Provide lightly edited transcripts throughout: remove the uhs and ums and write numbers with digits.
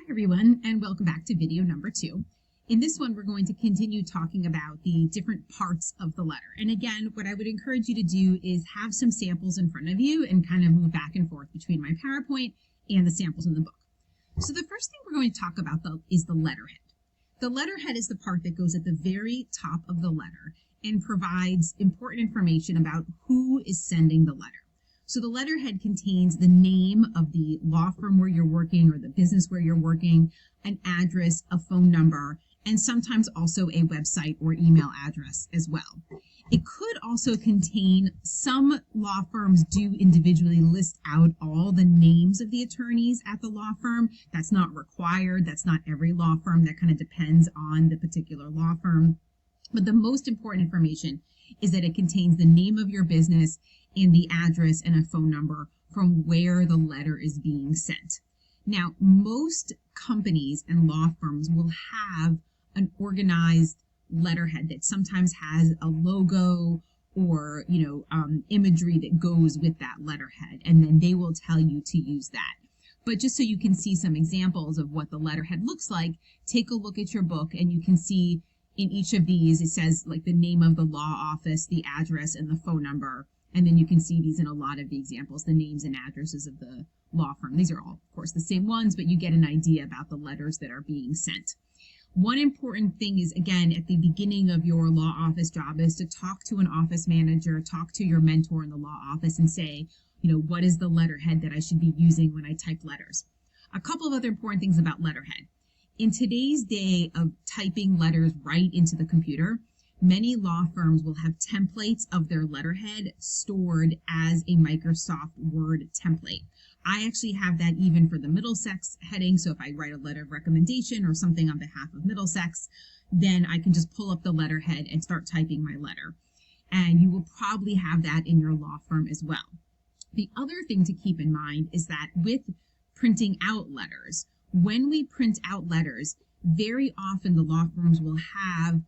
Everyone, and welcome back to video number 2. In this one, we're going to continue talking about the different parts of the letter. And again, what I would encourage you to do is have some samples in front of you and kind of move back and forth between my PowerPoint and the samples in the book. So the first thing we're going to talk about, though, is the letterhead. The letterhead is the part that goes at the very top of the letter and provides important information about who is sending the letter. So the letterhead contains the name of the law firm where you're working or the business where you're working, an address, a phone number, and sometimes also a website or email address as well. It could also contain, some law firms do individually list out all the names of the attorneys at the law firm. That's not required. That's not every law firm. That kind of depends on the particular law firm. But the most important information is that it contains the name of your business and the address and a phone number from where the letter is being sent. Now, most companies and law firms will have an organized letterhead that sometimes has a logo or, imagery that goes with that letterhead, and then they will tell you to use that. But just so you can see some examples of what the letterhead looks like, take a look at your book and you can see in each of these, it says like the name of the law office, the address, and the phone number. And then you can see these in a lot of the examples, the names and addresses of the law firm. These are all, of course, the same ones, but you get an idea about the letters that are being sent. One important thing is, again, at the beginning of your law office job is to talk to an office manager, talk to your mentor in the law office and say, what is the letterhead that I should be using when I type letters? A couple of other important things about letterhead. In today's day of typing letters right into the computer, many law firms will have templates of their letterhead stored as a Microsoft Word template. I actually have that even for the Middlesex heading, so if I write a letter of recommendation or something on behalf of Middlesex, then I can just pull up the letterhead and start typing my letter. And you will probably have that in your law firm as well. The other thing to keep in mind is that with printing out letters, when we print out letters, very often the law firms will have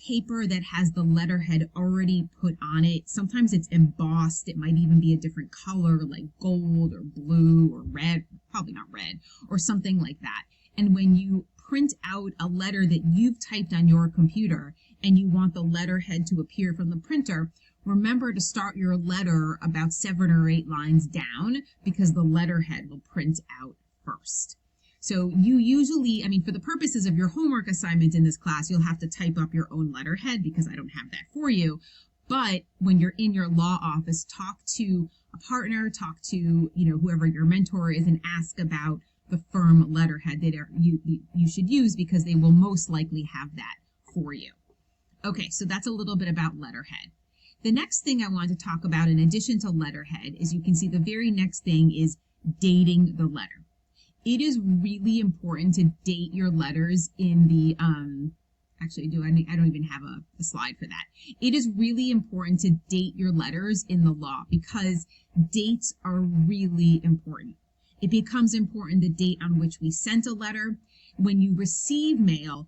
paper that has the letterhead already put on it. Sometimes it's embossed. It might even be a different color like gold or blue or red, probably not red, or something like that. And when you print out a letter that you've typed on your computer and you want the letterhead to appear from the printer, remember to start your letter about 7 or 8 lines down because the letterhead will print out first. So you usually, for the purposes of your homework assignment in this class, you'll have to type up your own letterhead because I don't have that for you. But when you're in your law office, talk to a partner, talk to, whoever your mentor is and ask about the firm letterhead that you should use because they will most likely have that for you. Okay, so that's a little bit about letterhead. The next thing I want to talk about in addition to letterhead is you can see the very next thing is dating the letter. It is really important to date your letters in the, I don't even have a slide for that. It is really important to date your letters in the law because dates are really important. It becomes important the date on which we sent a letter. When you receive mail,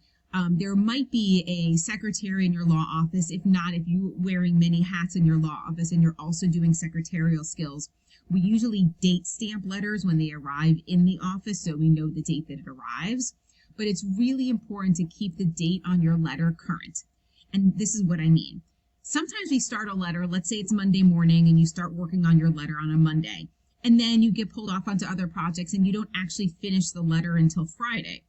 there might be a secretary in your law office. If not, if you're wearing many hats in your law office and you're also doing secretarial skills, we usually date stamp letters when they arrive in the office so we know the date that it arrives. But it's really important to keep the date on your letter current. And this is what I mean. Sometimes we start a letter, let's say it's Monday morning and you start working on your letter on a Monday. And then you get pulled off onto other projects and you don't actually finish the letter until Friday.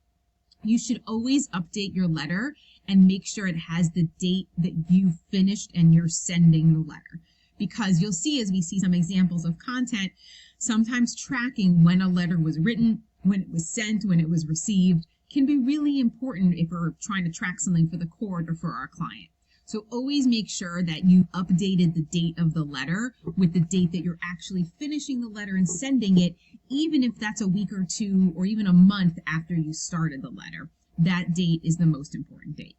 You should always update your letter and make sure it has the date that you finished and you're sending the letter. Because you'll see as we see some examples of content, sometimes tracking when a letter was written, when it was sent, when it was received, can be really important if we're trying to track something for the court or for our client. So always make sure that you've updated the date of the letter with the date that you're actually finishing the letter and sending it, even if that's a week or two or even a month after you started the letter. That date is the most important date.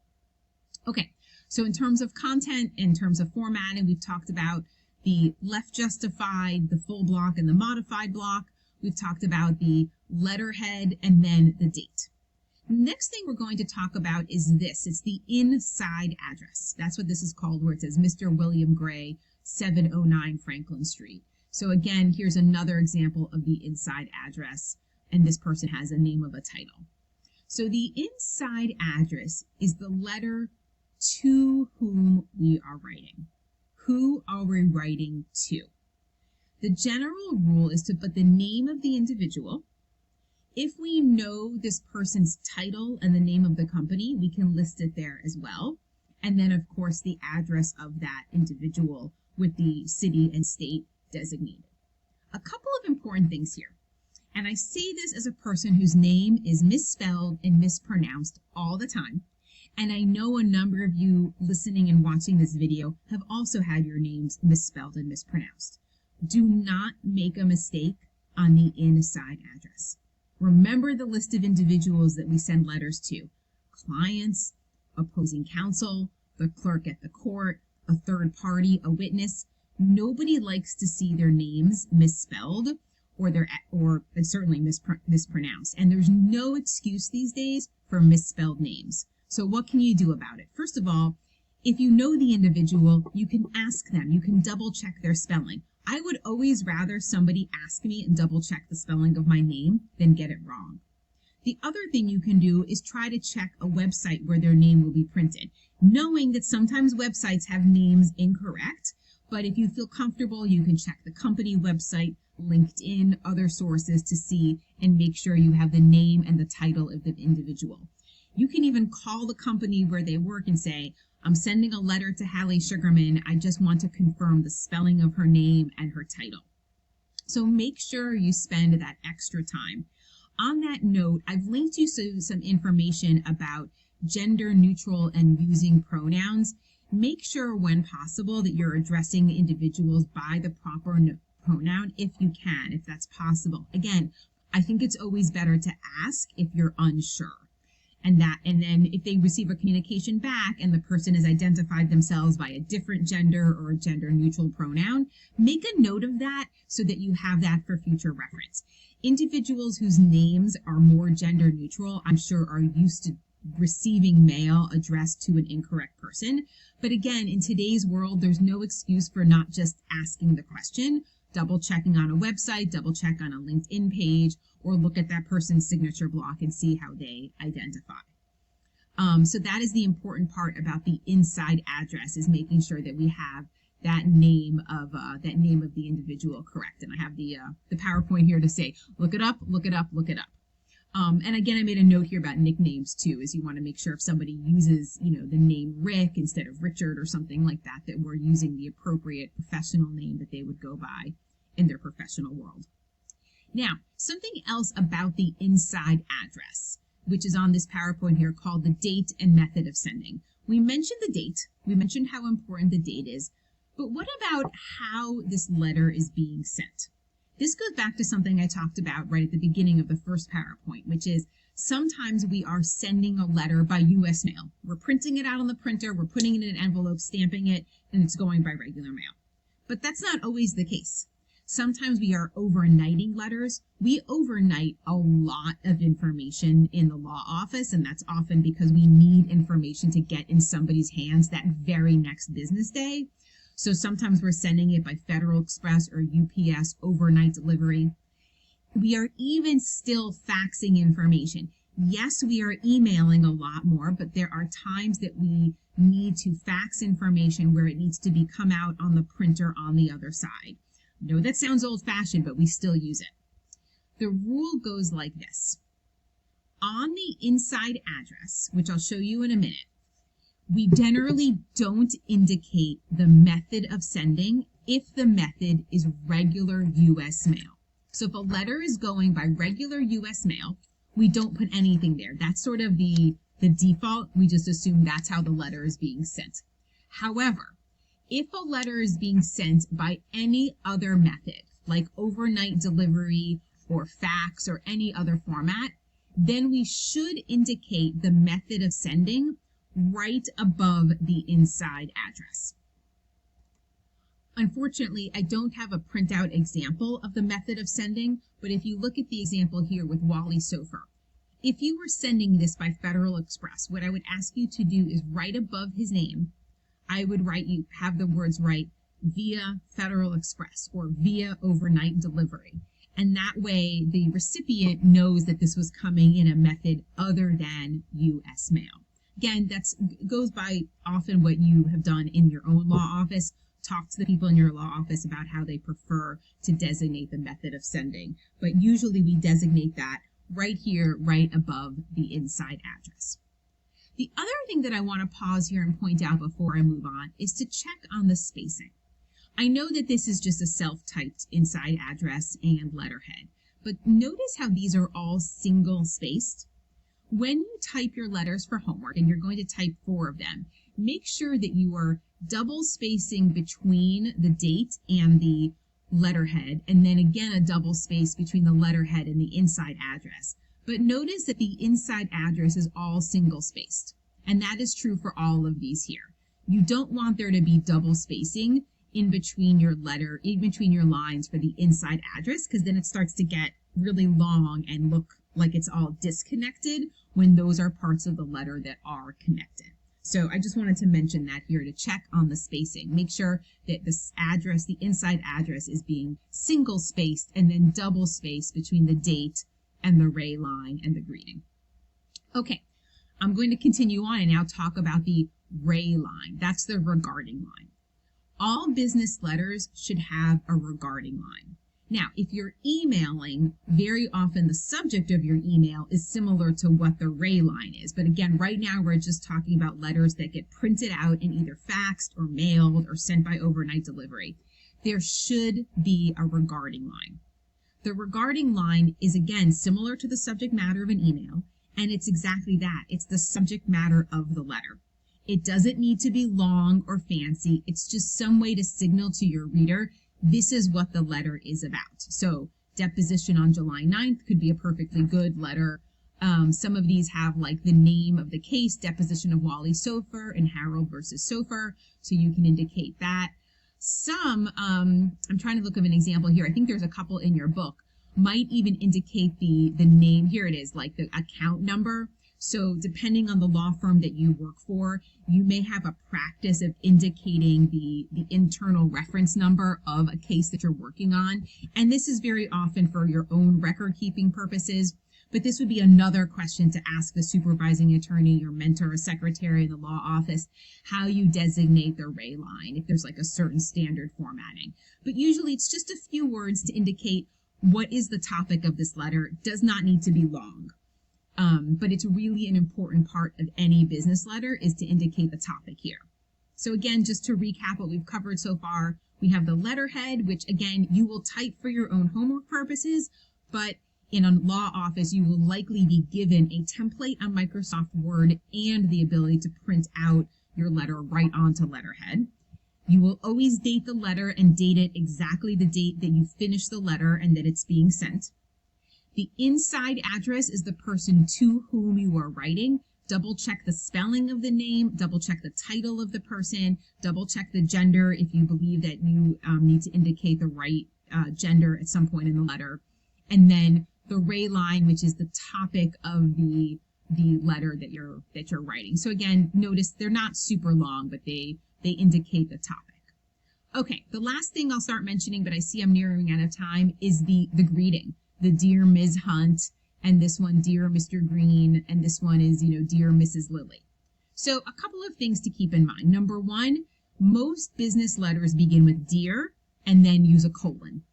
Okay, so in terms of content, in terms of formatting, we've talked about the left justified, the full block, and the modified block. We've talked about the letterhead and then the date. Next thing we're going to talk about is this. It's the inside address. That's what this is called, where it says Mr. William Gray, 709 Franklin Street. So again, here's another example of the inside address. and this person has a name of a title. So the inside address is the letter to whom we are writing. Who are we writing to? The general rule is to put the name of the individual. If we know this person's title and the name of the company, we can list it there as well. And then, of course, the address of that individual with the city and state designated. A couple of important things here. And I say this as a person whose name is misspelled and mispronounced all the time. And I know a number of you listening and watching this video have also had your names misspelled and mispronounced. Do not make a mistake on the inside address. Remember the list of individuals that we send letters to: clients, opposing counsel, the clerk at the court, a third party, a witness. Nobody likes to see their names misspelled or certainly mispronounced. And there's no excuse these days for misspelled names. So what can you do about it? First of all, if you know the individual, you can ask them. You can double check their spelling. I would always rather somebody ask me and double check the spelling of my name than get it wrong. The other thing you can do is try to check a website where their name will be printed, knowing that sometimes websites have names incorrect, but if you feel comfortable, you can check the company website, LinkedIn, other sources to see and make sure you have the name and the title of the individual. You can even call the company where they work and say, I'm sending a letter to Hallie Sugarman. I just want to confirm the spelling of her name and her title. So make sure you spend that extra time. On that note, I've linked you some information about gender neutral and using pronouns. Make sure when possible that you're addressing individuals by the proper pronoun if you can, if that's possible. Again, I think it's always better to ask if you're unsure. And then if they receive a communication back and the person has identified themselves by a different gender or a gender neutral pronoun, make a note of that so that you have that for future reference. Individuals whose names are more gender neutral, I'm sure, are used to receiving mail addressed to an incorrect person. But again, in today's world, there's no excuse for not just asking the question. Double checking on a website, double check on a LinkedIn page, or look at that person's signature block and see how they identify. So that is the important part about the inside address, is making sure that we have that name of the individual correct. And I have the PowerPoint here to say, look it up, look it up, look it up. And again, I made a note here about nicknames too, is you want to make sure if somebody uses, the name Rick instead of Richard or something like that, that we're using the appropriate professional name that they would go by in their professional world. Now, something else about the inside address, which is on this PowerPoint here, called the date and method of sending. We mentioned the date. We mentioned how important the date is. But what about how this letter is being sent? This goes back to something I talked about right at the beginning of the first PowerPoint, which is sometimes we are sending a letter by U.S. mail. We're printing it out on the printer, we're putting it in an envelope, stamping it, and it's going by regular mail. But that's not always the case. Sometimes we are overnighting letters. We overnight a lot of information in the law office, and that's often because we need information to get in somebody's hands that very next business day. So sometimes we're sending it by Federal Express or UPS overnight delivery. We are even still faxing information. Yes, we are emailing a lot more, but there are times that we need to fax information where it needs to be come out on the printer on the other side. I know that sounds old-fashioned, but we still use it. The rule goes like this. On the inside address, which I'll show you in a minute, we generally don't indicate the method of sending if the method is regular U.S. mail. So if a letter is going by regular U.S. mail, we don't put anything there. That's sort of the default. We just assume that's how the letter is being sent. However, if a letter is being sent by any other method, like overnight delivery or fax or any other format, then we should indicate the method of sending right above the inside address. Unfortunately, I don't have a printout example of the method of sending, but if you look at the example here with Wally Sofer, if you were sending this by Federal Express, what I would ask you to do is right above his name, I would have the words right via Federal Express or via overnight delivery. And that way the recipient knows that this was coming in a method other than U.S. mail. Again, that goes by often what you have done in your own law office. Talk to the people in your law office about how they prefer to designate the method of sending. But usually we designate that right here, right above the inside address. The other thing that I want to pause here and point out before I move on is to check on the spacing. I know that this is just a self-typed inside address and letterhead, but notice how these are all single spaced. When you type your letters for homework, and you're going to type 4 of them, make sure that you are double spacing between the date and the letterhead, and then again a double space between the letterhead and the inside address. But notice that the inside address is all single spaced, and that is true for all of these here. You don't want there to be double spacing in between your lines for the inside address, because then it starts to get really long and look like it's all disconnected when those are parts of the letter that are connected. So I just wanted to mention that here to check on the spacing. Make sure that this address, the inside address, is being single spaced and then double spaced between the date and the ray line and the greeting. Okay, I'm going to continue on and now talk about the ray line. That's the regarding line. All business letters should have a regarding line. Now, if you're emailing, very often the subject of your email is similar to what the ray line is. But again, right now we're just talking about letters that get printed out and either faxed or mailed or sent by overnight delivery. There should be a regarding line. The regarding line is, again, similar to the subject matter of an email, and it's exactly that. It's the subject matter of the letter. It doesn't need to be long or fancy. It's just some way to signal to your reader, this is what the letter is about. So deposition on July 9th could be a perfectly good letter. Some of these have like the name of the case, deposition of Wally Sofer and Harold versus Sofer. So you can indicate that. Some, I'm trying to look at an example here. I think there's a couple in your book, might even indicate the name. Here it is, like the account number. So depending on the law firm that you work for, you may have a practice of indicating the internal reference number of a case that you're working on. And this is very often for your own record keeping purposes. But this would be another question to ask the supervising attorney, your mentor, or secretary in the law office, how you designate the ray line, if there's like a certain standard formatting. But usually it's just a few words to indicate what is the topic of this letter. It does not need to be long. But it's really an important part of any business letter is to indicate the topic here. So again, just to recap what we've covered so far, we have the letterhead, which again, you will type for your own homework purposes, but in a law office, you will likely be given a template on Microsoft Word and the ability to print out your letter right onto letterhead. You will always date the letter and date it exactly the date that you finish the letter and that it's being sent. The inside address is the person to whom you are writing. Double check the spelling of the name, double check the title of the person, double check the gender if you believe that you need to indicate the right gender at some point in the letter. And then the ray line, which is the topic of the letter that you're writing. So again, notice they're not super long, but they indicate the topic. Okay, the last thing I'll start mentioning, but I see I'm nearing out of time, is the greeting. The Dear Ms. Hunt, and this one, Dear Mr. Green, and this one is, Dear Mrs. Lilly. So a couple of things to keep in mind. Number one, most business letters begin with Dear and then use a colon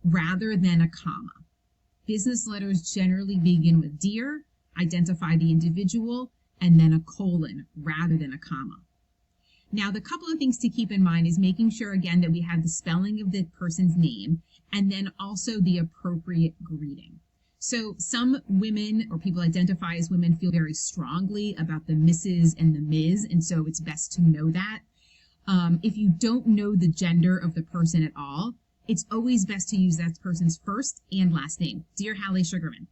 rather than a comma. Business letters generally begin with Dear, identify the individual, and then a colon rather than a comma. Now, the couple of things to keep in mind is making sure, again, that we have the spelling of the person's name and then also the appropriate greeting. So some women or people identify as women feel very strongly about the Mrs. and the Ms., and so it's best to know that. If you don't know the gender of the person at all, it's always best to use that person's first and last name, Dear Hallie Sugarman.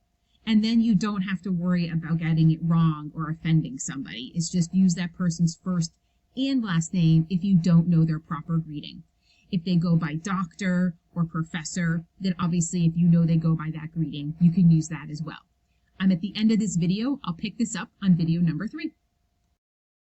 And then you don't have to worry about getting it wrong or offending somebody. It's just use that person's first and last name if you don't know their proper greeting. If they go by doctor or professor, then obviously if you know they go by that greeting, you can use that as well. I'm at the end of this video. I'll pick this up on video number 3.